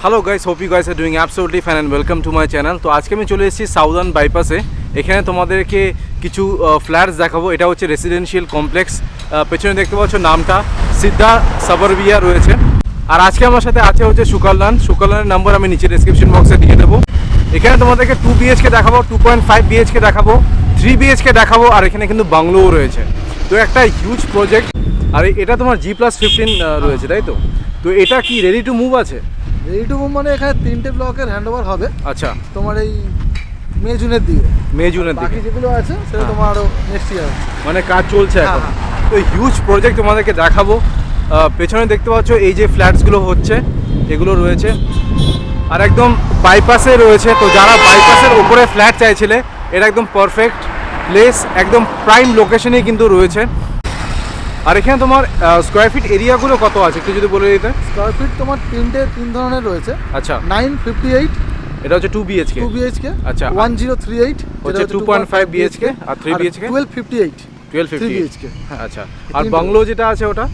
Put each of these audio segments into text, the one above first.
Hello guys, hope you guys are doing absolutely fine and welcome to my channel. তো আজকে আমি চলে এসেছি সাউদার্ন বাইপাসে। এখানে তোমাদেরকে কিছু ফ্ল্যাটস দেখাবো। এটা হচ্ছে রেসিডেন্সিয়াল কমপ্লেক্স। পেছনে দেখতে পাচ্ছ নামটা সিদ্ধা সাবারবিয়া রয়েছে। আর আজকে আমার সাথে আছে হচ্ছে সুকল্যাণের নাম্বার আমি নিচে ডেসক্রিপশন বক্সে দিয়ে দেবো। এখানে তোমাদেরকে 2 BHK দেখাবো, 2.5 BHK দেখাবো, 3 BHK দেখাবো, আর এখানে কিন্তু বাংলোও রয়েছে। তো একটা হিউজ প্রজেক্ট। আর এটা তোমার G+15 রয়েছে, তাই তো? তো এটা কি রেডি টু মুভ আছে? রেডি টু মুভ মানে এখানে 3টে ব্লকের হ্যান্ডওভার হবে। আচ্ছা, তোমার এই মে জুনের দিকে বাকি যেগুলো আছে সেটা তোমার আরো নেক্সট ইয়ার মানে কাজ চলছে এখন। তো হিউজ প্রজেক্ট তোমাদেরকে দেখাবো। পেছনে দেখতে পাচ্ছ এই যে ফ্ল্যাটসগুলো হচ্ছে, এগুলো রয়েছে আর একদম বাইপাসে রয়েছে। তো যারা বাইপাসের ওপরে ফ্ল্যাট চাইছিলে, এটা একদম পারফেক্ট প্লেস, একদম প্রাইম লোকেশনেই কিন্তু রয়েছে। আর এখানে তোমার স্কোয়ার ফিট এরিয়াগুলো কত আছে একটু যদি বলে দিতে। স্কোয়ার ফিট তোমার তিন ধরনের রয়েছে। আচ্ছা, 958 এটা হচ্ছে 2 BHK। আচ্ছা, 1038 হচ্ছে 2.5 BHK আর 3 BHK 1258 BHK। আচ্ছা, আর বাংলো যেটা আছে ওটা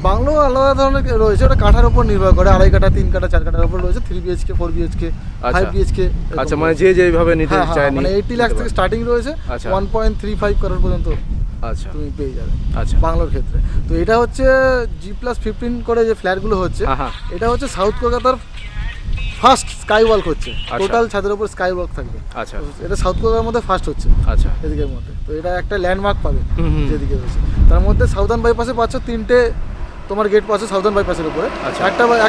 বাংলো আলাদা ধরনের রয়েছে, ওটা কাঠার উপর নির্ভর করে, 2.5 কাঠা 3 কাঠা 4 কাঠার উপর রয়েছে। 3 BHK 4 BHK 5 BHK। আচ্ছা, মানে যে যেভাবে নিতে চায়, মানে 80 লাখ থেকে স্টার্টিং রয়েছে, 1.35 করোড় পর্যন্ত আচ্ছা তুমি পেয়ে যাবে। আচ্ছা, বাংলোর ক্ষেত্রে তো এটা হচ্ছে G+15 করে যে ফ্ল্যাটগুলো হচ্ছে, এটা হচ্ছে সাউথ কলকাতার ফার্স্ট স্কাই ওয়াক হচ্ছে। টোটাল ছাদের উপর স্কাই ওয়াক থাকবে। আচ্ছা, এটা সাউথ কলকাতার মধ্যে ফার্স্ট হচ্ছে। আচ্ছা, এদিকের মধ্যে তো এটা একটা ল্যান্ডমার্ক পাবে যেদিকে রয়েছে। তার মধ্যে সাউদার্ন বাইপাসে পাচ্ছ 3টে তোমার গেট পাচ্ছ সাউদার্ন বাইপাসের উপরে।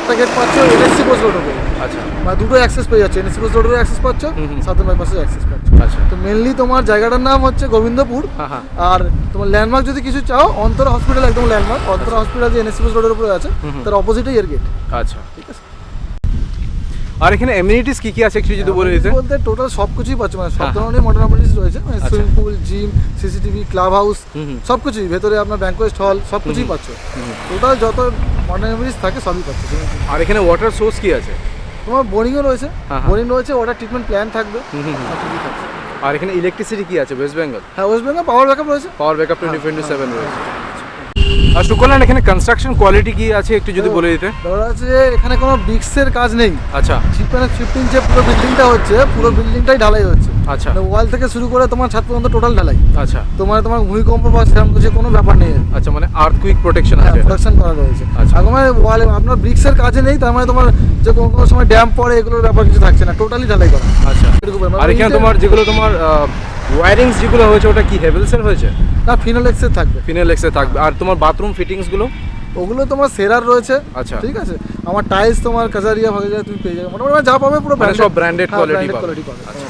একটা গেট পাচ্ছ NSC পোস্ট রোড উপরে। আচ্ছা, মানে দুটো অ্যাক্সেস পেয়ে যাচ্ছে, NSC পোস্ট রোডের অ্যাক্সেস পাচ্ছ, সাউদার্ন বাইপাসের অ্যাক্সেস পাচ্ছ। আচ্ছা, তো মেনলি তোমার জায়গাটার নাম হচ্ছে গোবিন্দপুর। আর তোমার ল্যান্ডমার্ক যদি কিছু চাও, অন্তর হসপিটাল একদম ল্যান্ডমার্ক। অন্তর হসপিটাল যে NSC পোস্ট রোডের উপরে আছে, তার অপোজিটেই এর গেট। আচ্ছা, ঠিক আছে। আর এখানে এমিনিটিস কি কি আছে একটু যদি বলে দিতে। বলতে টোটাল সব কিছুই পাচ্ছ, মানে সব ধরনের মডার্ন অ্যামিনিটিস রয়েছে, মানে swimming pool, gym, CCTV, club house, সব কিছুই ভেতরে আপনার ব্যাংকোয়েট হল সব কিছুই পাচ্ছ। টোটাল যত মডার্ন অ্যামিনিটিস থাকে সবই পাচ্ছ। আর এখানে ওয়াটার সোর্স কি আছে? তোমার বোরিংও রয়েছে, বোরিং রয়েছে, ওয়াটার ট্রিটমেন্ট প্ল্যান থাকবে। আর এখানে ইলেকট্রিসিটি কি আছে? ওয়েস্ট বেঙ্গল। হ্যাঁ, ওয়েস্ট বেঙ্গল পাওয়ার ব্যাকআপ রয়েছে। পাওয়ার ব্যাকআপ 24/7 রয়েছে। আর সুকল্যাণ এখানে কনস্ট্রাকশন কোয়ালিটি কি আছে একটু যদি বলে দিতে। ধরা আছে এখানে কোনো বিক্সের কাজ নেই। আচ্ছা, G+15 যে পুরো বিল্ডিংটা হচ্ছে, পুরো বিল্ডিংটাই ঢালাই হচ্ছে। আচ্ছা, ওয়াল থেকে শুরু করে তোমার ছাদ পর্যন্ত টোটাল ঢালাই। আচ্ছা, তোমার ভূমিকম্প বা সেরকম কিছু কোনো ব্যাপার নেই। আচ্ছা, মানে আর্থকুইক প্রোটেকশন আছে, প্রোটেকশন করা রয়েছে। আচ্ছা, আর তোমার ওয়ালে আপনার ব্রিক্সের কাজে নেই, তার মানে তোমার যে কোনো সময় ড্যাম পড়ে এগুলোর ব্যাপার কিছু থাকছে না, টোটালি ঢালাই করা। আচ্ছা। আর এখানে তোমার যেগুলো তোমার ওয়্যারিংস যেগুলো হয়েছে, ওটা কি হেভেলসের হয়েছে? না, ফিনোলেক্সের থাকবে। ফিনোলেক্সের থাকবে। আর তোমার বাথরুম ফিটিংস গুলো ওগুলো তোমার সেরার রয়েছে। আচ্ছা, ঠিক আছে। আমার টাইলস তোমার কাজারিয়া ভাগারিয়া তুমি পেয়ে যাবে, মোটামুটি যা পাবে পুরো সব ব্র্যান্ডেড কোয়ালিটি পাবে। আচ্ছা,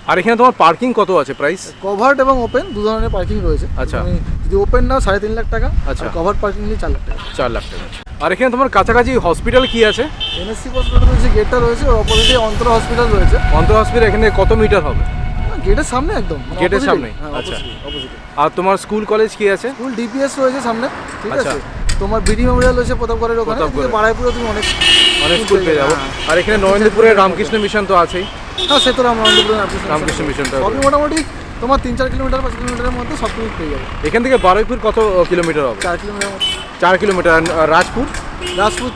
আর এখানে তোমার পার্কিং কত আছে প্রাইস? কভার্ড এবং ওপেন দু ধরনের পার্কিং রয়েছে। আচ্ছা, যদি ওপেন নাও 3.5 লাখ টাকা। আচ্ছা, কভার্ড পার্কিং নিয়ে 4 লাখ টাকা। 4 লাখ টাকা। আর এখানে তোমার কাছাকাছি হসপিটাল কি আছে? NSC পোস্ট রোডের যে গেটটা রয়েছে, ওর অপোজিটে অন্তর হসপিটাল রয়েছে। অন্তর হসপিটাল এখানে কত মিটার হবে? গেটের সামনে, একদম গেটের সামনে। আচ্ছা, অপোজিটে। আর তোমার স্কুল কলেজ কি আছে? স্কুল DPS রয়েছে সামনে। ঠিক আছে। তোমার BD মেমোরিয়াল রয়েছে প্রতাপগড়ের ওখানে। বারাইপুরে তুমি অনেক স্কুল পেয়ে যাবো। আর এখানে নরেন্দ্রপুরের রামকৃষ্ণ মিশন তো আছেই। হ্যাঁ, সে তো রামকৃষ্ণ মিশনটা সবই মোটামুটি তোমার 3-4 কিলোমিটার 5 কিলোমিটারের মধ্যে সব কিছু পেয়ে যাবে। এখান থেকে বারুইপুর কত কিলোমিটার হবে? 4 কিলোমিটার। 4 কিলোমিটার। আর রাজপুর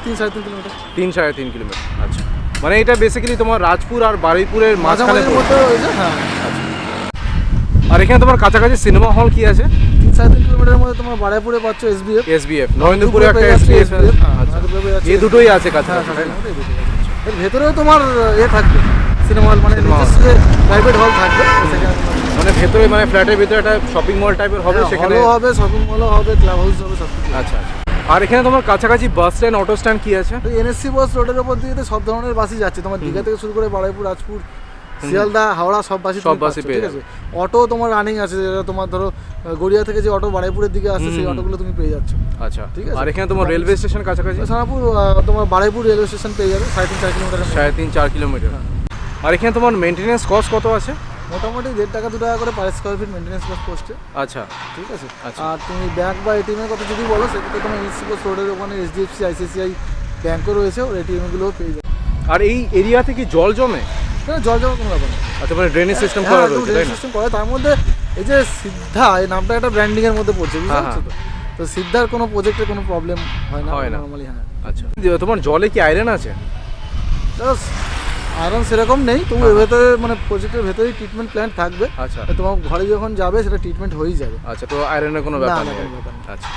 3-3.5 কিলোমিটার। 3-3.5 কিলোমিটার। আচ্ছা, মানে এটা বেসিক্যালি তোমার রাজপুর আর বারুইপুরের মাঝখানে মধ্যে রয়েছে। হ্যাঁ, আচ্ছা। আর এখানে তোমার কাছাকাছি সিনেমা হল কি আছে? 3-3.5 কিলোমিটারের মধ্যে তোমার বারাইপুরে পাচ্ছ SBF। নরেন্দ্রপুরে একটা SBF। আচ্ছা, এই দুটোই আছে কাছাকাছি। এর ভেতরেও তোমার থাকবে সিনেমা হল, মানে প্রাইভেট হল থাকবে। মানে ভেতরে, মানে ফ্ল্যাটের ভিতরে একটা শপিং মল টাইপের হবে, সেখানে হবে শপিং মলও হবে, ক্লাব হাউস হবে, সব কিছু। আচ্ছা, আর এখানে তোমার কাছাকাছি বাস স্ট্যান্ড, অটো স্ট্যান্ড কি আছে? NSC বাস রোডের উপর দিয়ে সব ধরনের বাসই যাচ্ছে। তোমার দীঘা থেকে শুরু করে বারুইপুর, রাজপুর, শিয়ালদা, হাওড়া সব বাসই পেয়ে যাচ্ছে। অটো তোমার রানিং আছে, তোমার ধরো গড়িয়া থেকে যে অটো বারুইপুরের দিকে আসছে, সেই অটোগুলো তুমি পেয়ে যাচ্ছ। আচ্ছা, ঠিক আছে। আর এখানে তোমার রেলওয়ে স্টেশন কাছাকাছি? সোনাপুর তোমার বারুইপুর রেলওয়ে স্টেশন পেয়ে যাবে 3.5-4 কিলোমিটার। 3.5-4 কিলোমিটার। আর এখানে তোমার মেইনটেনেন্স কস্ট কত আছে? মোটামুটি 1.5 টাকা 2 টাকা করে per square feet maintenance cost পড়ছে। আচ্ছা, ঠিক আছে। আর তুমি ব্যাংক বা ATM এর কথা যদি বলো, সেক্ষেত্রে তোমার NSC পোস্ট রোডের ওখানে HDFC, ICICI ব্যাংকও রয়েছে, ওর ATM গুলোও পেয়ে যাবে। আর এই এরিয়াতে কি জল জমে? জল জমা কোনো ব্যাপার না। আচ্ছা, মানে ড্রেনেজ সিস্টেম করা রয়েছে, তাই না? সিস্টেম করা। তার মধ্যে এই যে সিদ্ধা, এই নামটা একটা ব্র্যান্ডিং এর মধ্যে পড়ছে, বুঝতে পারছো তো? তো সিদ্ধার কোনো প্রজেক্টে কোনো প্রবলেম হয় না নরমালি। হ্যাঁ, আচ্ছা। তোমার জলে কি আয়রন আছে? আয়রন সেরকম নেই, তবু এর ভেতরে মানে প্রজেক্টের ভেতরেই ট্রিটমেন্ট প্ল্যান্ট থাকবে। আচ্ছা, তোমার ঘরে যখন যাবে সেটা ট্রিটমেন্ট হয়েই যাবে। আচ্ছা, তো আয়রনের কোনো ব্যাপার না, নেই। কোনো ব্যাপার নেই। আচ্ছা,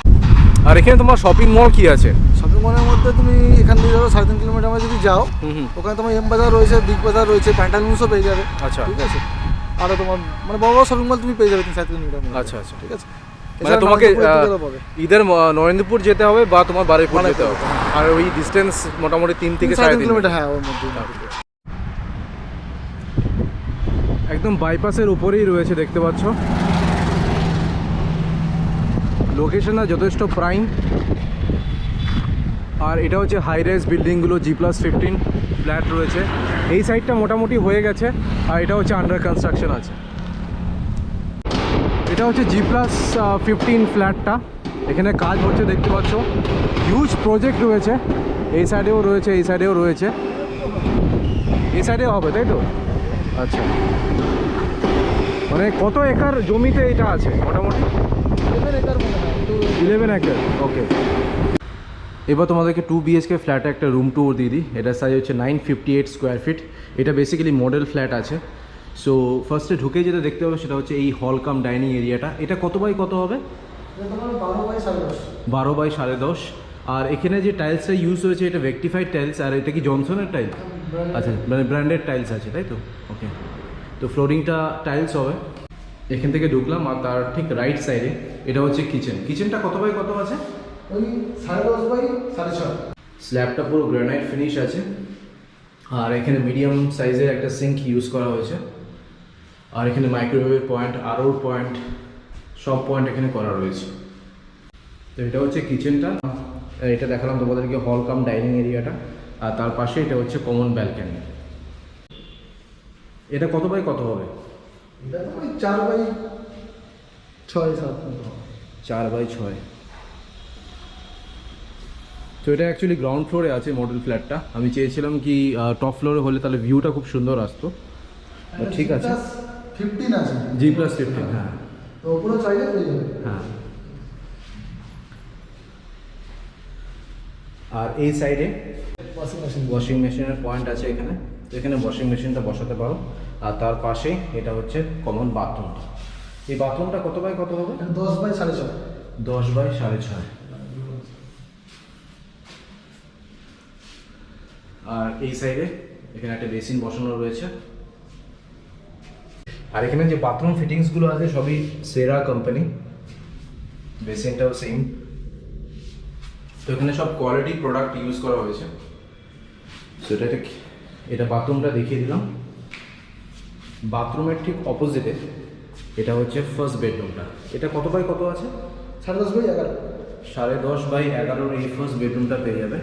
আর এখানে তোমার শপিং মল কি আছে? শপিং মলের মধ্যে তুমি এখান থেকে ধরো 3.5 কিলোমিটার যদি যাও, ওখানে তোমার এম বাজার রয়েছে, বিগ বাজার রয়েছে, প্যান্টালুন্সও পেয়ে যাবে। আচ্ছা, ঠিক আছে। আরও তোমার মানে বড় বড় শপিং মল তুমি পেয়ে যাবে 3-4 কিলোমিটার। আচ্ছা আচ্ছা, ঠিক আছে। মানে তোমাকে ইদার নরেন্দ্রপুর যেতে হবে বা তোমার বারুইপুর যেতে হবে, আর ওই ডিস্টেন্স মোটামুটি 3 থেকে 3.5 কিলোমিটার। হ্যাঁ, ওর মধ্যে। একদম বাইপাসের উপরেই রয়েছে, দেখতে পাচ্ছ। লোকেশনটা যথেষ্ট প্রাইম, আর এটা হচ্ছে হাই রাইজ বিল্ডিংগুলো, G+15 ফ্ল্যাট রয়েছে। এই সাইডটা মোটামুটি হয়ে গেছে, আর এটা হচ্ছে আন্ডার কনস্ট্রাকশন আছে। এটা হচ্ছে G+15 ফ্ল্যাটটা, এখানে কাজ হচ্ছে দেখতে পাচ্ছ। হিউজ প্রজেক্ট রয়েছে, এই সাইডেও রয়েছে, এই সাইডেও রয়েছে, এই সাইডেও হবে, তাই তো? আচ্ছা, মানে কত একর জমিতে এটা আছে? মোটামুটি 11 একর। ওকে, এবার তোমাদেরকে 2 BHK ফ্ল্যাটে একটা রুম ট্যুর দিয়ে দিই। এটার সাইজ হচ্ছে 958 স্কোয়ার ফিট। এটা বেসিক্যালি মডেল ফ্ল্যাট আছে। সো ফার্স্টে ঢুকে যেটা দেখতে হবে সেটা হচ্ছে এই হল কাম ডাইনিং এরিয়াটা। এটা কত বাই কত হবে? 12 বাই 10.5। আর এখানে যে টাইলসটা ইউজ হয়েছে এটা ভেক্টিফাইড টাইলস, আর এটা কি জনসনের টাইলস? আচ্ছা, মানে ব্র্যান্ডেড টাইলস আছে, তাই তো? ওকে, তো ফ্লোরিংটা টাইলস হবে। এখান থেকে ঢুকলাম, আর তার ঠিক রাইট সাইডে এটা হচ্ছে কিচেন। কিচেনটা কত বাই কত আছে? ওই 10.5 বাই 6.5। স্ল্যাবটা পুরো গ্রানাইট ফিনিশ আছে, আর এখানে মিডিয়াম সাইজের একটা সিঙ্ক ইউজ করা হয়েছে, আর এখানে মাইক্রোওয়েভের পয়েন্ট, আরও পয়েন্ট, সব পয়েন্ট এখানে করা রয়েছে। তো এটা হচ্ছে কিচেনটা। এটা দেখালাম তোমাদেরকে হল কাম ডাইনিং এরিয়াটা, আর তার পাশে এটা হচ্ছে কমন ব্যালকনি। এটা কত বাই কত হবে? এটা তো ওই 4 বাই 6-7। 4 বাই 6। তো এটা অ্যাকচুয়ালি গ্রাউন্ড ফ্লোরে আছে মডেল ফ্ল্যাটটা। আমি চেয়েছিলাম কি টপ ফ্লোরে হলে তাহলে ভিউটা খুব সুন্দর আসতো। ঠিক আছে, 15 আছে। G+15, হ্যাঁ। তো উপরে চাইলে পেয়ে যাবে। হ্যাঁ, আর এই সাইডে ওয়াশিং মেশিনের পয়েন্ট আছে এখানে। তো এখানে ওয়াশিং মেশিনটা বসাতে পারো, আর তার পাশে এটা হচ্ছে কমন বাথরুমটা। এই বাথরুমটা কত বাই কত হবে? 10 বাই 6.5। 10 বাই 6.5। আর এই সাইডে এখানে একটা বেসিন বসানো রয়েছে, আর এখানে যে বাথরুম ফিটিংসগুলো আছে সবই সেরা কোম্পানি। বেসিনটাও সেম। তো এখানে সব কোয়ালিটি প্রোডাক্ট ইউজ করা হয়েছে। সো এটা বাথরুমটা দেখিয়ে দিলাম। বাথরুমের ঠিক অপোজিটে এটা হচ্ছে ফার্স্ট বেডরুমটা। এটা কত বাই কত আছে? 10.5 বাই 11। 10.5 বাই 11 এই ফার্স্ট বেডরুমটা পেয়ে যাবে।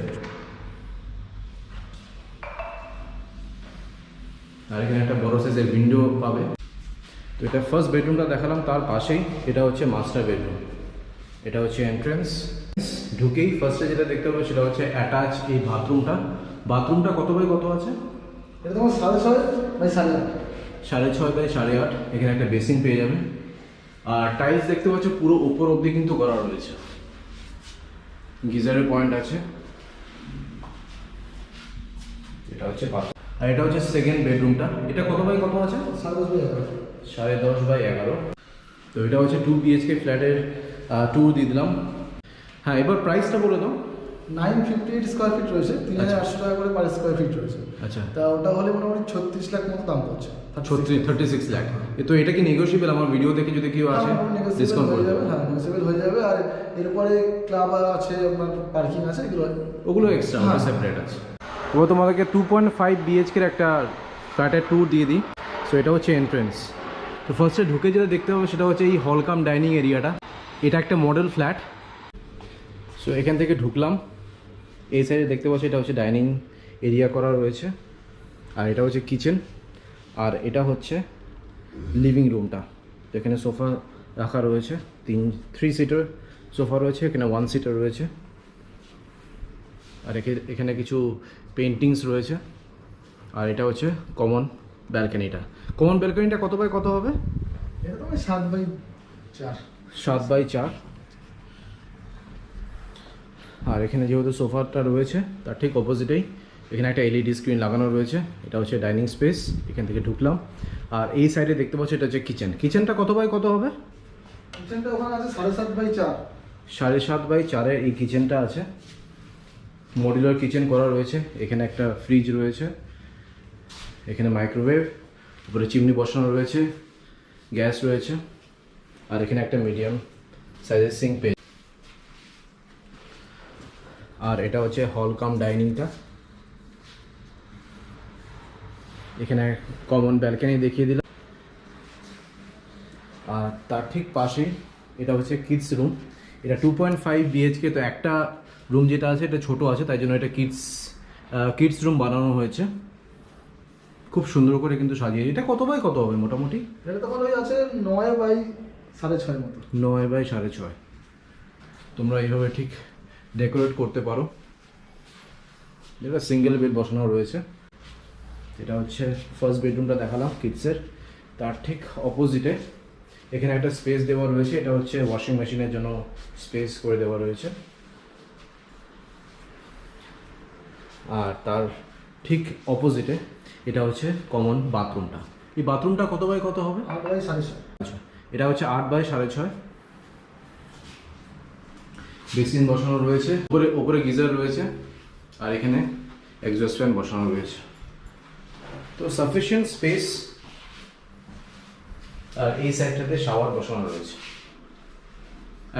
আর এখানে একটা বড় সাইজের উইন্ডো পাবে। তো এটা ফার্স্ট বেডরুমটা দেখালাম, তার পাশেই এটা হচ্ছে মাস্টার বেডরুম। এটা হচ্ছে এন্ট্রেন্স। ঢুকেই ফার্স্টে যেটা দেখতে পাবো সেটা হচ্ছে অ্যাটাচ এই বাথরুমটা। বাথরুমটা কত বাই কত আছে? এটা তোমার 6.5 বাই 8.5। 6.5 বাই 8.5। এখানে একটা বেসিন পেয়ে যাবে, আর টাইলস দেখতে পাচ্ছ পুরো উপর অবধি কিন্তু করা রয়েছে। গিজারের পয়েন্ট আছে। এটা হচ্ছে আর এটা হচ্ছে সেকেন্ড বেডরুমটা। এটা কত বাই কত আছে? 10.5 বাই 11। 10.5 বাই 11। তো এটা হচ্ছে 2 BHK ফ্ল্যাটের ট্যুর দিয়ে দিলাম। হ্যাঁ, এবার প্রাইসটা বলে দাও। 958 স্কোয়ার ফিট রয়েছে, 3,800 টাকা করে পার স্কোয়ার ফিট রয়েছে। আচ্ছা, তা ওটা হলে মোটামুটি 36 লাখ মতো দাম পড়ছে। 36 লাখ। তো এটা কি নেগোশিয়েবল? আমার ভিডিও দেখে যদি কেউ আসে ডিসকাউন্ট হয়ে করে যাবে। হ্যাঁ, নেগোশিয়েবল হয়ে যাবে। আর এরপরে ক্লাব আছে, আপনার পার্কিং আছে, ওগুলো এক্সট্রা, ওটা সেপারেট আছে। এবার তোমাদেরকে 2.5 BHK একটা ফ্ল্যাটের ট্যুর দিয়ে দিই। সো এটা হচ্ছে এন্ট্রেন্স। তো ফার্স্টে ঢুকে যেটা দেখতে হবে সেটা হচ্ছে এই হল কাম ডাইনিং এরিয়াটা। এটা একটা মডেল ফ্ল্যাট। সো এখান থেকে ঢুকলাম, এই সাইডে দেখতে পাচ্ছি এটা হচ্ছে ডাইনিং এরিয়া করা রয়েছে, আর এটা হচ্ছে কিচেন, আর এটা হচ্ছে লিভিং রুমটা। তো এখানে সোফা রাখা রয়েছে, 3 সিটার সোফা রয়েছে, এখানে 1 সিটার রয়েছে, আর এখানে কিছু পেন্টিংস রয়েছে। আর এটা হচ্ছে কমন ব্যালকনিটা। কমন ব্যালকনিটা কত বাই কত হবে? এটা তো 7 বাই 4। 7 বাই 4। আর এখানে যেহেতু সোফাটা রয়েছে তার ঠিক অপোজিটেই এখানে একটা এলইডি স্ক্রিন লাগানো রয়েছে, এটা হচ্ছে ডাইনিং স্পেস, এখান থেকে ঢুকলাম। আর এই সাইডে দেখতে পাচ্ছি এটা হচ্ছে কিচেন। কিচেনটা কত বাই কত হবে? কিচেনটা ওখানে আছে 7.5x4। 7.5x4 এই কিচেনটা আছে। মডিউলার কিচেন করা রয়েছে, এখানে একটা ফ্রিজ রয়েছে, এখানে মাইক্রোওয়েভ, উপরে চিমনি বসানো রয়েছে, গ্যাস রয়েছে, আর এখানে একটা মিডিয়াম সাইজের সিঙ্ক পেয়ে। আর এটা হচ্ছে হল কাম ডাইনিংটা। এখানে কমন ব্যালকনি দেখিয়ে দিলাম। আর তার ঠিক পাশেই এটা হচ্ছে কিডস রুম। এটা 2.5 বিএইচকে, তো একটা রুম যেটা আছে এটা ছোট আছে, তাই জন্য এটা কিডস রুম বানানো হয়েছে। খুব সুন্দর করে কিন্তু সাজিয়ে। এটা কত বাই কত হবে মোটামুটি? এটা তখন ওই আছে 9x6.5 মতো। 9x6.5। তোমরা এইভাবে ঠিক ডেকোরেট করতে পারো। এটা সিঙ্গেল বেড বসানো রয়েছে। এটা হচ্ছে ফার্স্ট বেডরুমটা দেখালাম কিডসের। তার ঠিক অপোজিটে এখানে একটা স্পেস দেওয়া রয়েছে, এটা হচ্ছে ওয়াশিং মেশিনের জন্য স্পেস করে দেওয়া রয়েছে। আর তার ঠিক অপোজিটে এটা হচ্ছে কমন বাথরুমটা। এই বাথরুমটা কত বাই কত হবে? 8x6.5। আচ্ছা, এটা হচ্ছে 8x6.5। বেসিন বসানো রয়েছে, উপরে গিজার রয়েছে, আর এখানে এক্সজস্ট ফ্যান বসানো রয়েছে। তো সাফিসিয়েন্ট স্পেস। আর এই সাইডটাতে শাওয়ার বসানো রয়েছে।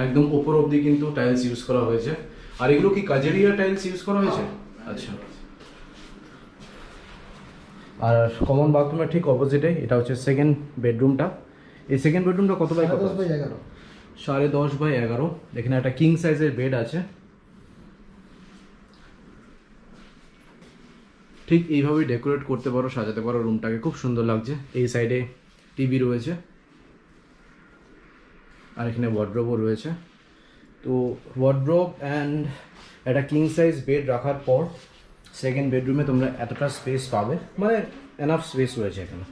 একদম ওপর অবধি কিন্তু টাইলস ইউজ করা হয়েছে। আর এগুলো কি কাজেরিয়া টাইলস ইউজ করা হয়েছে? আচ্ছা। আর কমন বাথরুমের ঠিক অপোজিটে এটা হচ্ছে সেকেন্ড বেডরুমটা। এই সেকেন্ড বেডরুমটা কত বাই কত? 10x11। 10.5x11। এখানে একটা কিং সাইজের বেড আছে। ঠিক এইভাবেই ডেকোরেট করতে পারো, সাজাতে পারো রুমটাকে, খুব সুন্দর লাগছে। এই সাইডে টিভি রয়েছে, আর এখানে ওয়ার্ড্রোবও রয়েছে। তো ওয়ার্ড্রোব অ্যান্ড একটা কিং সাইজ বেড রাখার পর সেকেন্ড বেডরুমে তোমরা এতটা স্পেস পাবে, মানে এনাফ স্পেস রয়েছে এখানে।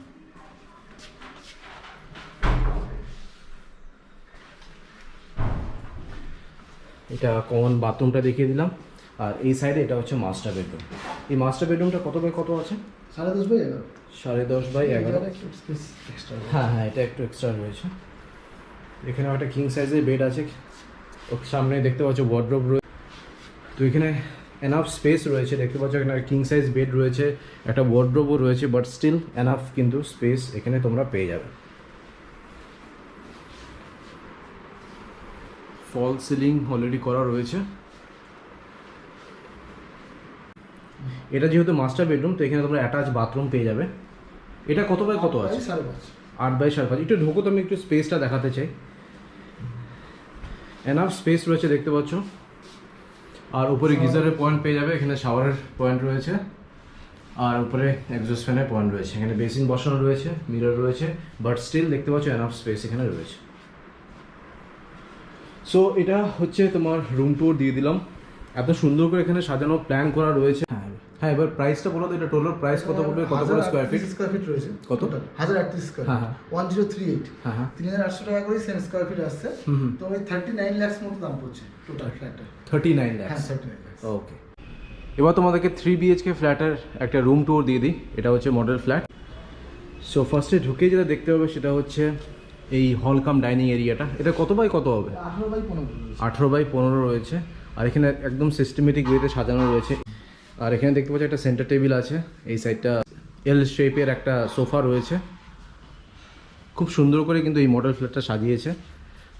এটা কমন বাথরুমটা দেখিয়ে দিলাম। আর এই সাইডে এটা হচ্ছে মাস্টার বেডরুম। এই মাস্টার বেডরুমটা কত বাই কত আছে? 10.5x11। 10.5x11। হ্যাঁ হ্যাঁ, এটা একটু এক্সট্রা রয়েছে। এখানে একটা কিং সাইজের বেড আছে, ওর সামনে দেখতে পাচ্ছ ওয়ার্ড্রোব রয়েছে। তো এখানে এনাফ স্পেস রয়েছে, দেখতে পাচ্ছ এখানে কিং সাইজ বেড রয়েছে, একটা ওয়ার্ড্রোবও রয়েছে, বাট স্টিল এনাফ কিন্তু স্পেস এখানে তোমরা পেয়ে যাবে। ফল সিলিং অলরেডি করা রয়েছে। এটা যেহেতু মাস্টার বেডরুম, তো এখানে তোমরা অ্যাটাচ বাথরুম পেয়ে যাবে। এটা কত বাই কত আছে? 8x5। একটু ঢোকো, তো আমি একটু স্পেসটা দেখাতে চাই। এনাফ স্পেস রয়েছে দেখতে পাচ্ছ। আর উপরে গিজারের পয়েন্ট পেয়ে যাবে, এখানে শাওয়ারের পয়েন্ট রয়েছে, আর উপরে এক্সজস্ট ফ্যানের পয়েন্ট রয়েছে। এখানে বেসিন বসানো রয়েছে, মিরর রয়েছে, বাট স্টিল দেখতে পাচ্ছ এনাফ স্পেস এখানে রয়েছে। সো এটা হচ্ছে তোমার রুম ট্যুর দিয়ে দিলাম। এত সুন্দর করে এখানে সাজানো প্ল্যান করা রয়েছে। হ্যাঁ, এবার প্রাইসটা বলো তো, এটা টোটাল প্রাইস কত পড়বে, কত করে স্কয়ার ফিট? স্কয়ার ফিট রয়েছে কত? 1038 স্কয়ার। হ্যাঁ হ্যাঁ 1038। হ্যাঁ হ্যাঁ 3800 টাকা করে সেম স্কয়ার ফিট আসছে। তো ওই 39 লাখ মতো দাম পড়ছে টোটাল ফ্ল্যাটটা। 39 লাখ। হ্যাঁ 39 লাখ। ওকে, এবার তোমাদেরকে 3 বিএইচকে ফ্ল্যাটের একটা রুম ট্যুর দিয়ে দিই। এটা হচ্ছে মডেল ফ্ল্যাট। সো ফার্স্টে ঢুকে যেটা দেখতে হবে সেটা হচ্ছে এই হল কাম ডাইনিং এরিয়াটা। এটা কত বাই কত হবে? 18x15। 18x15 রয়েছে। আর এখানে একদম সিস্টেমেটিক ওয়েতে সাজানো রয়েছে। আর এখানে দেখতে পাচ্ছি একটা সেন্টার টেবিল আছে, এই সাইডটা এল শেপের একটা সোফা রয়েছে। খুব সুন্দর করে কিন্তু এই মডেল ফ্ল্যাটটা সাজিয়েছে।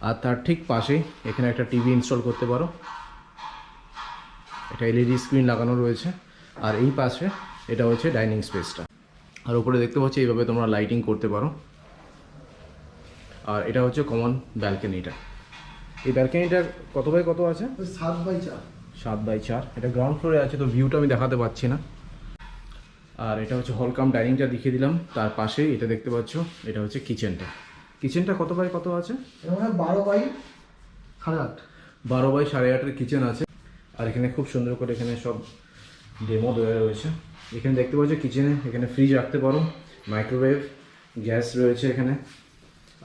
আর তার ঠিক পাশেই এখানে একটা টিভি ইনস্টল করতে পারো, একটা এলইডি স্ক্রিন লাগানো রয়েছে। আর এই পাশে এটা হচ্ছে ডাইনিং স্পেসটা। আর উপরে দেখতে পাচ্ছি এইভাবে তোমরা লাইটিং করতে পারো। আর এটা হচ্ছে কমন ব্যালকনিটা। এই ব্যালকনিটার কত বাই কত আছে? 7x4। 7x4। এটা গ্রাউন্ড ফ্লোরে আছে, তো ভিউটা আমি দেখাতে পাচ্ছি না। আর এটা হচ্ছে হল কাম ডাইনিংটা দেখিয়ে দিলাম। তার পাশেই এটা দেখতে পাচ্ছ, এটা হচ্ছে কিচেনটা। কিচেনটা কত বাই কত আছে? এটা মানে 12x8.5। 12x8.5 কিচেন আছে। আর এখানে খুব সুন্দর করে এখানে সব ডেমো দেওয়া রয়েছে। এখানে দেখতে পাচ্ছ কিচেনে এখানে ফ্রিজ রাখতে পারো, মাইক্রোওয়েভ, গ্যাস রয়েছে এখানে।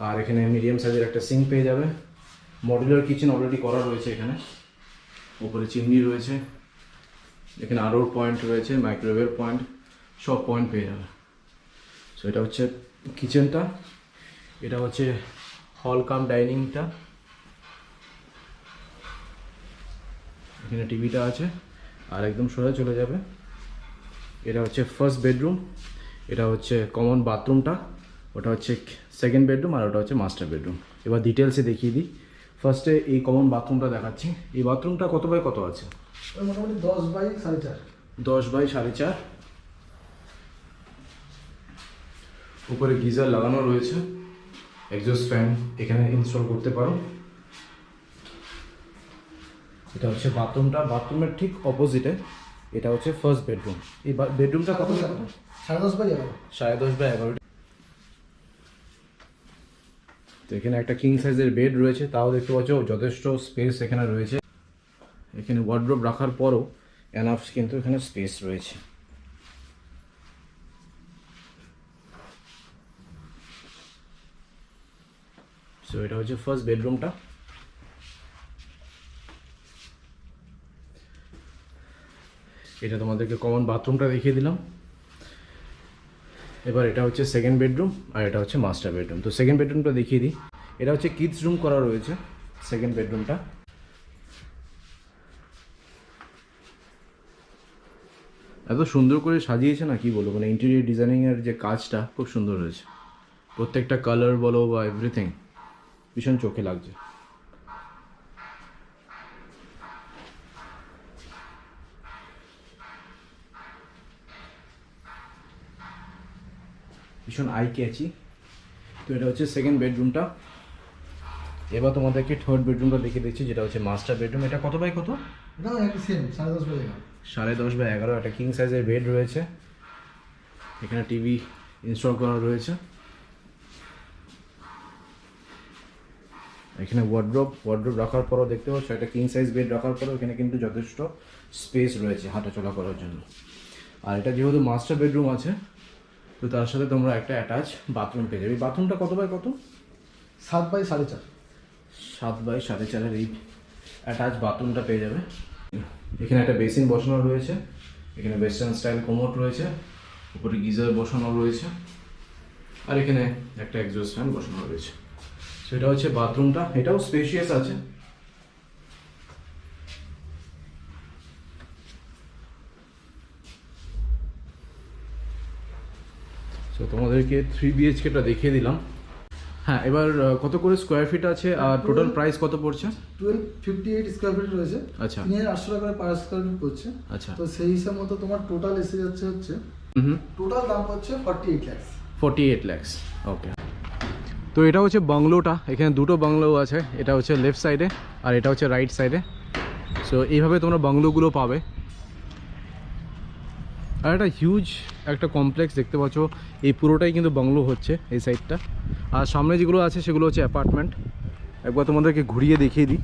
আর এখানে মিডিয়াম সাইজের একটা সিঙ্ক পেয়ে যাবে। মডুলার কিচেন অলরেডি করা রয়েছে এখানে। উপরে চিমনি রয়েছে, এখানে আরও পয়েন্ট রয়েছে, মাইক্রোওয়েভের পয়েন্ট, সব পয়েন্ট পেয়ে যাবে। সো এটা হচ্ছে কিচেনটা, এটা হচ্ছে হল কাম ডাইনিংটা, এখানে টিভিটা আছে। আর একদম সোজা চলে যাবে, এটা হচ্ছে ফার্স্ট বেডরুম, এটা হচ্ছে কমন বাথরুমটা, ওটা হচ্ছে সেকেন্ড বেডরুম, আর ওটা হচ্ছে মাস্টার বেডরুম। এবার ডিটেলসে দেখিয়ে দিই। ফার্স্টে এই কমন বাথরুমটা দেখাচ্ছি। এই বাথরুমটা কত বাই কত আছে? মোটামুটি 10/4.5। 10/4.5। উপরে গিজার লাগানো রয়েছে, এক্সস্ট ফ্যান এখানে ইনস্টল করতে পারো। এটা হচ্ছে বাথরুমটা, বাথরুমের ঠিক অপোজিটে এটা হচ্ছে ফার্স্ট বেডরুম। এই বেডরুমটা কত? 10.5/11। 10.5/11। তো এখানে একটা কিং সাইজের বেড রয়েছে, তাও দেখতে পাচ্ছ যথেষ্ট স্পেস এখানে রয়েছে। এখানে ওয়ার্ডরোব রাখার পরও এনাফ কিন্তু এখানে স্পেস রয়েছে। সো এটা হচ্ছে ফার্স্ট বেডরুমটা। এটা তোমাদেরকে কমন বাথরুমটা দেখিয়ে দিলাম। এবার এটা হচ্ছে সেকেন্ড বেডরুম, আর এটা হচ্ছে মাস্টার বেডরুম। তো সেকেন্ড বেডরুমটা দেখিয়ে দিই। এটা হচ্ছে কিডস রুম করা রয়েছে সেকেন্ড বেডরুমটা। এত সুন্দর করে সাজিয়েছে না, কি বলবো, মানে ইন্টেরিয়র ডিজাইনিংয়ের যে কাজটা খুব সুন্দর হয়েছে। প্রত্যেকটা কালার বলো বা এভরিথিং ভীষণ চোখে লাগছে। ভীষণ আই ক্যাচি। তো এটা হচ্ছে সেকেন্ড বেডরুমটা। এবার তোমাদেরকে থার্ড বেডরুমটা দেখে দিচ্ছি, যেটা হচ্ছে মাস্টার বেডরুম। এটা কত বাই কত? এটা একই সেম 10.5/11। 10.5/11। একটা কিং সাইজের বেড রয়েছে, এখানে টিভি ইনস্টল করা রয়েছে। এখানে ওয়ার্ডরোব রাখার পরও দেখতে পাচ্ছ একটা কিং সাইজ বেড রাখার পরও এখানে কিন্তু যথেষ্ট স্পেস রয়েছে হাঁটাচলা করার জন্য। আর এটা যেহেতু মাস্টার বেডরুম আছে, তো তার সাথে তোমরা একটা অ্যাটাচ বাথরুম পেয়ে যাবে। এই বাথরুমটা কত বাই কত? 7/4.5। 7/4.5 এই অ্যাটাচ বাথরুমটা পেয়ে যাবে। এখানে একটা বেসিন বসানো রয়েছে, এখানে ওয়েস্টার্ন স্টাইল কোমোড রয়েছে, উপরে গিজার বসানো রয়েছে, আর এখানে একটা এক্সস্ট ফ্যান বসানো রয়েছে। সেটা হচ্ছে বাথরুমটা, এটাও স্পেশিয়াস আছে। তো তোমাদেরকে 3 BHKটা দেখিয়ে দিলাম। হ্যাঁ, এবার কত করে স্কোয়ার ফিট আছে আর টোটাল প্রাইস কত পড়ছে? 1258 স্কোয়ার ফিট রয়েছে। আচ্ছা, 3800 টাকা পার স্কোয়ার ফিট পড়ছে। আচ্ছা, তো সেই হিসাব মতো তোমার টোটাল এসে যাচ্ছে টোটাল দাম হচ্ছে 48 লাখ। 48 লাখ। ওকে। তো এটা হচ্ছে বাংলোটা, এখানে দুটো বাংলো আছে, এটা হচ্ছে লেফট সাইডে আর এটা হচ্ছে রাইট সাইডে। সো এইভাবে তোমরা বাংলোগুলো পাবে। আর একটা হিউজ একটা কমপ্লেক্স দেখতে পাচ্ছ, এই পুরোটাই কিন্তু বাংলো হচ্ছে এই সাইডটা। আর সামনে যেগুলো আছে সেগুলো হচ্ছে অ্যাপার্টমেন্ট। একবার তোমাদেরকে ঘুরিয়ে দেখিয়ে দিই।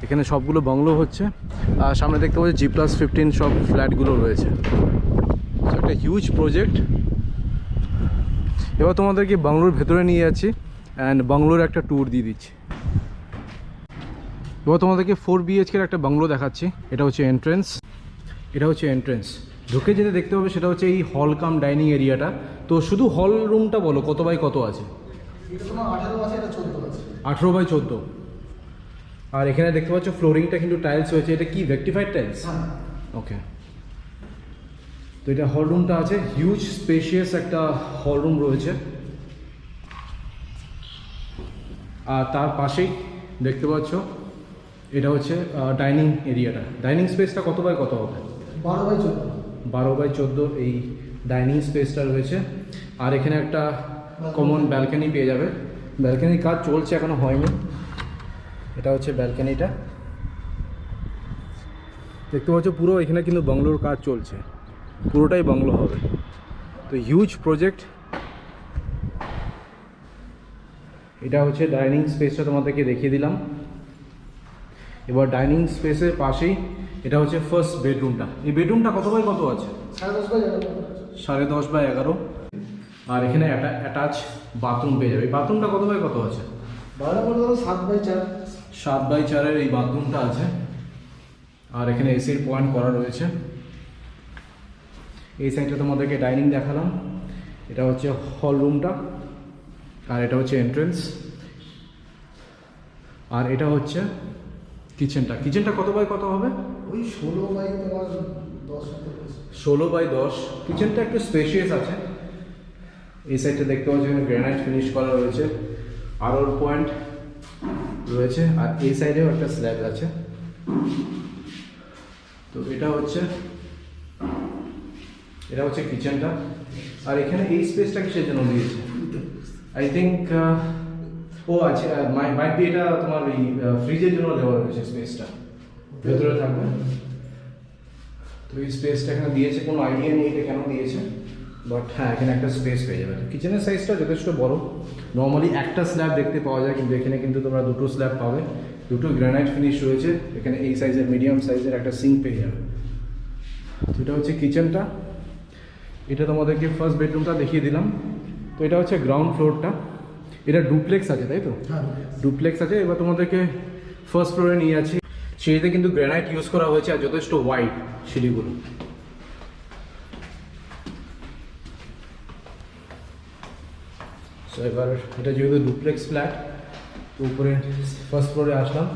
এখানে সবগুলো বাংলো হচ্ছে, আর সামনে দেখতে পাচ্ছ G+15 সব ফ্ল্যাটগুলো রয়েছে। সো একটা হিউজ প্রজেক্ট। এবার তোমাদেরকে বাংলোর ভেতরে নিয়ে যাচ্ছি অ্যান্ড বাংলোর একটা ট্যুর দিয়ে দিচ্ছি। এবার তোমাদেরকে 4 BHK একটা বাংলো দেখাচ্ছি। এটা হচ্ছে এন্ট্রেন্স, এটা হচ্ছে এন্ট্রেন্স। ঢুকে যেতে দেখতে হবে সেটা হচ্ছে এই হল কাম ডাইনিং এরিয়াটা। তো শুধু হল রুমটা বলো কত বাই কত আছে? এটা তোমার 18 আছে, এটা 14 আছে। 18/14। আর এখানে দেখতে পাচ্ছ ফ্লোরিংটা কিন্তু টাইলস হয়েছে। এটা কি ভেক্টিফাইড টাইলস? হ্যাঁ। ওকে। তো এটা হল রুমটা আছে, হিউজ স্পেশিয়াস একটা হল রুম রয়েছে। আর তার পাশেই দেখতে পাচ্ছ এটা হচ্ছে ডাইনিং এরিয়াটা। ডাইনিং স্পেসটা কত বাই কত হবে? 12/14। 12/14 এই ডাইনিং স্পেসটা রয়েছে। আর এখানে একটা কমন ব্যালকনি পেয়ে যাবে। ব্যালকনির কাজ চলছে, এখনো হয়নি। এটা হচ্ছে ব্যালকনিটা, দেখতে পাচ্ছ পুরো এখানে কিন্তু বাংলোর কাজ চলছে, পুরোটাই বাংলো হবে। তো হিউজ প্রজেক্ট। এটা হচ্ছে ডাইনিং স্পেসটা তোমাদেরকে দেখিয়ে দিলাম। এবার ডাইনিং স্পেসের পাশেই এটা হচ্ছে ফার্স্ট বেডরুমটা। এই বেডরুমটা কত বাই কত আছে? 10.5/11। 10.5/11। আর এখানে একটা অ্যাটাচ বাথরুম পেয়ে যাবে। এই বাথরুমটা কত বাই কত আছে? 7/4। 7/4 এই বাথরুমটা আছে। আর এখানে এসির পয়েন্ট করা রয়েছে। এই সাইডটা তোমাদেরকে ডাইনিং দেখালাম, এটা হচ্ছে হল রুমটা, আর এটা হচ্ছে এন্ট্রেন্স, আর এটা হচ্ছে কিচেনটা। কিচেনটা কত বাই কত হবে? ওই 16 বাই 10। কিচেনটা একটু স্পেশিয়াস আছে। এই সাইডটা দেখতে পাচ্ছি এখানে গ্রানাইট ফিনিশ করা রয়েছে, আরোর পয়েন্ট রয়েছে, আর এই সাইডেও একটা স্ল্যাব আছে। তো এটা হচ্ছে কিচেনটা। আর এখানে এই স্পেসটা কিসের জন্য দিয়েছে? আই থিঙ্ক ও আচ্ছা, মাইট বি এটা তোমার এই ফ্রিজের জন্য দেওয়া রয়েছে, স্পেসটা ভেতরে থাকবে। তো এই স্পেসটা এখানে দিয়েছে, কোনো আইডিয়া নেই এটা কেন দিয়েছে, বাট হ্যাঁ এখানে একটা স্পেস পেয়ে যাবে। কিচেনের সাইজটা যথেষ্ট বড়। নর্মালি একটা স্ল্যাব দেখতে পাওয়া যায়, কিন্তু এখানে কিন্তু তোমরা দুটো স্ল্যাব পাবে, দুটো গ্রানাইট ফিনিশ রয়েছে। এখানে এই সাইজের মিডিয়াম সাইজের একটা সিঙ্ক পেয়ে যাবে। তো এটা হচ্ছে কিচেনটা। এটা তোমাদেরকে ফার্স্ট বেডরুমটা দেখিয়ে দিলাম। তো এটা হচ্ছে গ্রাউন্ড ফ্লোরটা। এটা ডুপ্লেক্স আছে, তাই তো? ডুপ্লেক্স আছে। এবার তোমাদেরকে ফার্স্ট ফ্লোরে নিয়ে যাচ্ছি। সিঁড়িতে কিন্তু গ্রানাইট ইউজ করা হয়েছে, আর যথেষ্ট ওয়াইড সিঁড়িগুলো। তো এবার এটা যেহেতু ডুপ্লেক্স ফ্ল্যাট, তো উপরে ফার্স্ট ফ্লোরে আসলাম।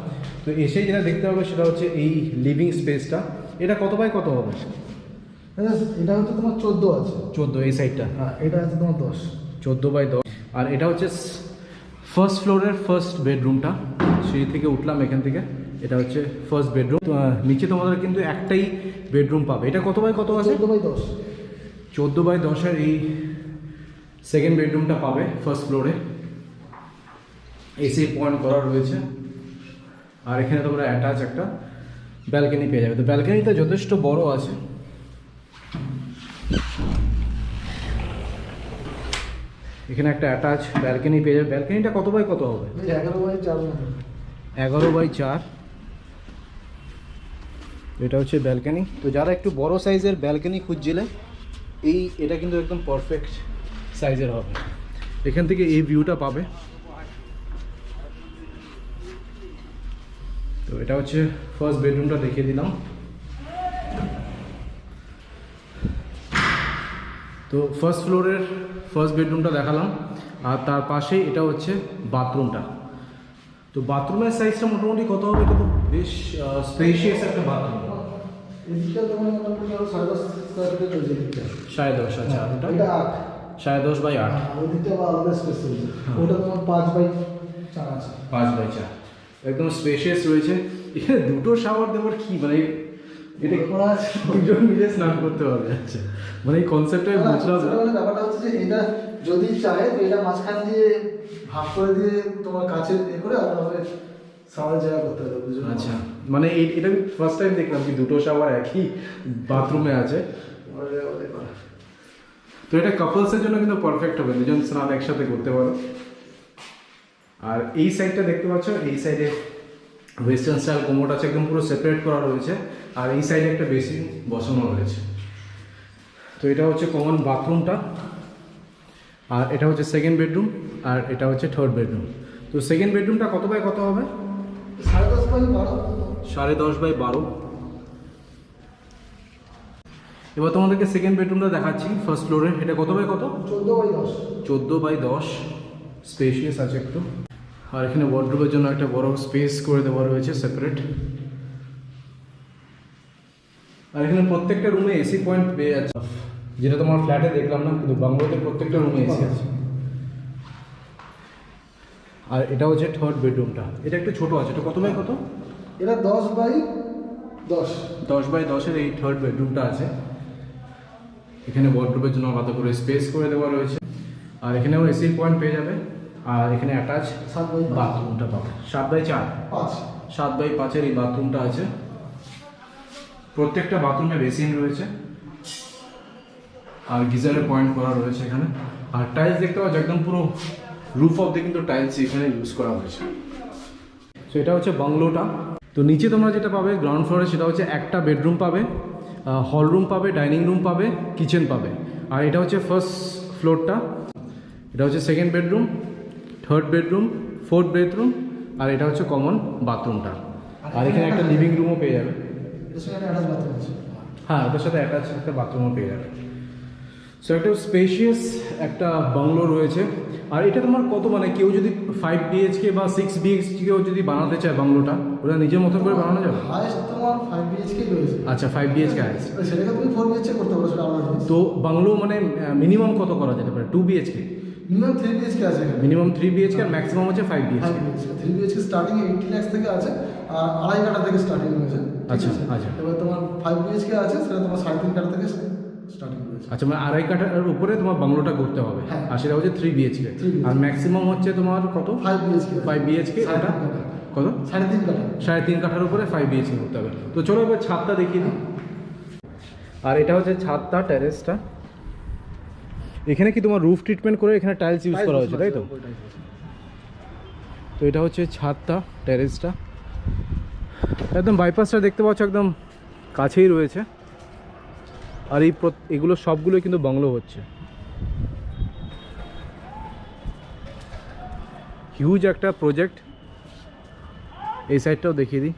তো এসেই যেটা দেখতে হবে সেটা হচ্ছে এই লিভিং স্পেসটা। এটা কত বাই কত হবে? এটা হচ্ছে তোমার 14 আছে। 14 এই সাইডটা? হ্যাঁ, এটা আছে তোমার 10। 14 বাই 10। আর এটা হচ্ছে ফার্স্ট ফ্লোরের ফার্স্ট বেডরুমটা। সিঁড়ি থেকে উঠলাম এখান থেকে, এটা হচ্ছে ফার্স্ট বেডরুম। নিচে তোমাদের কিন্তু একটাই বেডরুম পাবে। এটা কত বাই কত আছে? 14 বাই 10। 14 বাই 10-এর এই সেকেন্ড বেডরুমটা পাবে ফার্স্ট ফ্লোরে। এসি পয়েন্ট করা রয়েছে, আর এখানে তোমরা অ্যাটাচ একটা ব্যালকনি পেয়ে যাবে। তো ব্যালকনিটা যথেষ্ট বড় আছে। এখানে একটা অ্যাটাচ ব্যালকনি পেয়ে যাবে। ব্যালকনিটা কত বাই কত হবে? 11 বাই 4। 11/4। এটা হচ্ছে ব্যালকনি। তো যারা একটু বড় সাইজের ব্যালকনি খুঁজছিলে, এটা কিন্তু একদম পারফেক্ট সাইজের হবে। এখান থেকে এই ভিউটা পাবে। তো এটা হচ্ছে ফার্স্ট বেডরুমটা দেখিয়ে দিলাম। তো ফার্স্ট ফ্লোরের ফার্স্ট বেডরুমটা দেখালাম, আর তার পাশেই এটা হচ্ছে বাথরুমটা। তো বাথরুমের সাইজটা মোটামুটি কত হবে? এটা তো বেশ স্পেশিয়াস একটা বাথরুম। এদিকটা তোমার মোটামুটি 10.5 স্কয়ার ফিট হয়ে যায়। 10.5। আচ্ছা, এটা 8। 10.5/8। ওদিকটা আলাদা স্পেস আছে। ওটা তোমার 5 বাই 4 আছে। 5/4 একদম স্পেশিয়াস রয়েছে। এখানে দুটো শাওয়ার দেওয়ার কি মানে, এটা দুজন মিলে স্নান করতে পারবে? আচ্ছা, মানে এই কনসেপ্টটাই বুঝলাম না। মানে ব্যাপারটা হচ্ছে যে এটা যদি চায় তো এটা মাঝখান দিয়ে ভাগ করে দিয়ে তোমার কাছে করে আলাদাভাবে শাওয়ার জায়গা করতে হবে। আচ্ছা, মানে এটা আমি ফার্স্ট টাইম দেখলাম কি দুটো শাওয়ার একই বাথরুমে আছে। তো এটা কাপলসের জন্য কিন্তু পারফেক্ট হবে, দুজন স্নান একসাথে করতে পারো। আর এই সাইডটা দেখতে পাচ্ছ, এই সাইডে ওয়েস্টার্ন স্টাইল কোমোড আছে, একদম পুরো সেপারেট করা রয়েছে। আর এই সাইডে একটা বেসিন বসানো রয়েছে। তো এটা হচ্ছে কমন বাথরুমটা, আর এটা হচ্ছে সেকেন্ড বেডরুম, আর এটা হচ্ছে থার্ড বেডরুম। তো সেকেন্ড বেডরুমটা কত বাই কত হবে? 10.5 বাই 12। 10.5/12। এবার তোমাদেরকে সেকেন্ড বেডরুমটা দেখাচ্ছি ফার্স্ট ফ্লোরে। এটা কত বাই কত? 14 বাই 10। 14/10। স্পেশিয়াস আছে একটু। আর এখানে ওয়ার্ডরোবের জন্য একটা বড় স্পেস করে দেওয়া রয়েছে সেপারেট। আর এখানে প্রত্যেকটা রুমে এসি পয়েন্ট পেয়ে যাচ্ছে, যেটা তোমার ফ্ল্যাটে দেখলাম না, কিন্তু বাংলোতে প্রত্যেকটা রুমে এসি আছে। আর এটা হচ্ছে থার্ড বেডরুমটা। এটা একটু ছোট আছে। এটা কত বাই কত? এটা 10 বাই 10। 10/10-এর এই থার্ড বেডরুমটা আছে। এখানে ওয়ার্ডরোবের জন্য আলাদা করে স্পেস করে দেওয়া রয়েছে। আর এখানেও এসির পয়েন্ট পেয়ে যাবে। আর এখানে অ্যাটাচ 7 বাই বাথরুমটা পাবে। 7/4। 5। 7/5-এর এই বাথরুমটা আছে। প্রত্যেকটা বাথরুমে বেসিন রয়েছে, আর গিজারের পয়েন্ট করা রয়েছে এখানে। আর টাইলস দেখতে পাচ্ছ, একদম পুরো রুফ অব্দি কিন্তু টাইলস এখানে ইউজ করা হয়েছে। তো এটা হচ্ছে বাংলোটা। তো নিচে তোমরা যেটা পাবে গ্রাউন্ড ফ্লোরে, সেটা হচ্ছে একটা বেডরুম পাবে, হল রুম পাবে, ডাইনিং রুম পাবে, কিচেন পাবে। আর এটা হচ্ছে ফার্স্ট ফ্লোরটা। এটা হচ্ছে second bedroom, third bedroom, fourth bedroom, আর এটা হচ্ছে কমন বাথরুমটা। আর এখানে একটা লিভিং রুমও পেয়ে যাবে। এর সঙ্গে একটা অ্যাটাচ বাথরুম আছে। হ্যাঁ, ওটার সাথে অ্যাটাচ একটা বাথরুমও পেয়ে যাবে। সো একটা স্পেশিয়াস একটা বাংলো রয়েছে। আর এটা তোমার কত, মানে কেউ যদি 5 BHK বা 6 BHK কেউ যদি বানাতে চায় বাংলোটা, ওটা নিজের মতন করে বানানো যাবে? হাইস্ট তোমার 5 BHK রয়েছে। আচ্ছা, 5 BHK হাইস্ট। সেটাকে তুমি 4 BHK করতে পারো, সেটা আলাদা জিনিস। তো বাংলো মানে মিনিমাম কত করা যেতে পারে? 2 BHK? মিনিমাম 3 BHK আছে এখানে। মিনিমাম 3 BHK আর ম্যাক্সিমাম হচ্ছে 5 BHK। 3 BHK স্টার্টিং 80 লাখ থেকে আছে, আর 2.5 কাঠা থেকে স্টার্টিং হয়েছে। আচ্ছা আচ্ছা এবার তোমার 5 BHK আছে, সেটা তোমার 3.5 কাঠা থেকে স্টার্টিং হয়েছে। আচ্ছা, মানে 2.5 কাঠার উপরে তোমার বাংলোটা করতে হবে। হ্যাঁ। আর সেটা হচ্ছে 3 BHK। 3 BHK আর ম্যাক্সিমাম হচ্ছে তোমার কত? 5 BHK। 5 BHK। এটা কত? 3.5 কাঠা। 3.5 কাঠার উপরে 5 BHK করতে হবে। তো চলো এবার ছাদটা দেখিয়ে দিই। আর এটা হচ্ছে ছাদটা, টেরেসটা। এখানে কি তোমার রুফ ট্রিটমেন্ট করে এখানে টাইলস ইউজ করা হয়েছে, তাই তো? তো এটা হচ্ছে ছাদটা, টেরেসটা। একদম বাইপাসটা দেখতে পাচ্ছ, একদম কাছেই রয়েছে। আর এগুলো সবগুলো কিন্তু বাংলো হচ্ছে। হিউজ একটা প্রজেক্ট। এই সাইডটাও দেখিয়ে দিই।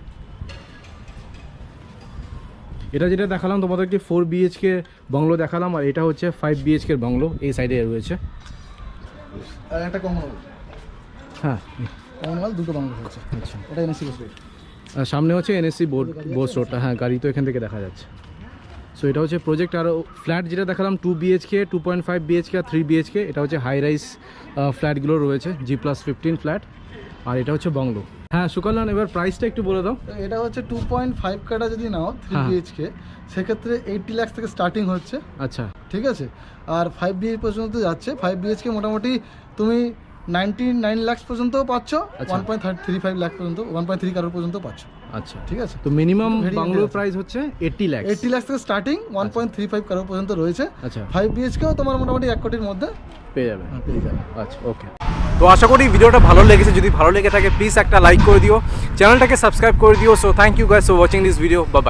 এটা যেটা দেখালাম তোমাদেরকে 4 BHK বাংলো দেখালাম, আর এটা হচ্ছে 5 BHK বাংলো এই সাইডে রয়েছে। আর একটা কমন হল। হ্যাঁ, কমন হল দুটো বাংলো হচ্ছে। আচ্ছা। এটা এনএসসি বস রোড। আর সামনে হচ্ছে NSC বোস রোডটা। হ্যাঁ, গাড়ি তো এখান থেকে দেখা যাচ্ছে। সো এটা হচ্ছে প্রজেক্ট। আর ফ্ল্যাট যেটা দেখালাম 2 BHK, 2.5 BHK আর 3 BHK, এটা হচ্ছে হাই রাইস ফ্ল্যাটগুলো রয়েছে, G+15 ফ্ল্যাট। আর এটা হচ্ছে বাংলো। হ্যাঁ সুকল্যাণ, এবার প্রাইসটা একটু বলে দাও। তো এটা হচ্ছে 2.5 কাঠা যদি নাও 3 BHK, সেক্ষেত্রে 80 লাখ থেকে স্টার্টিং হচ্ছে। আচ্ছা, ঠিক আছে। আর 5 BHK পর্যন্ত যাচ্ছে। 5 BHK মোটামুটি তুমি 99 লাখ পর্যন্ত পাচ্ছ, 1.35 লাখ পর্যন্ত, 1.3 কারোর পর্যন্ত পাচ্ছ। আচ্ছা ঠিক আছে। তো মিনিমাম Very বাংলোর আছে। প্রাইস হচ্ছে 80 লাখ। 80 লাখ থেকে স্টার্টিং, 1.35 কারোর পর্যন্ত রয়েছে। আচ্ছা, 5 BHKও তোমার মোটামুটি 1 কোটির মধ্যে পেয়ে যাবে। পেয়ে যাবে। আচ্ছা, ওকে। তো আশা করি ভিডিওটা ভালো লেগেছে। যদি ভালো লেগে থাকে প্লিজ একটা লাইক করে দিও, চ্যানেলটাকে সাবস্ক্রাইব করে দিও। So thank you guys for watching this video. Bye by.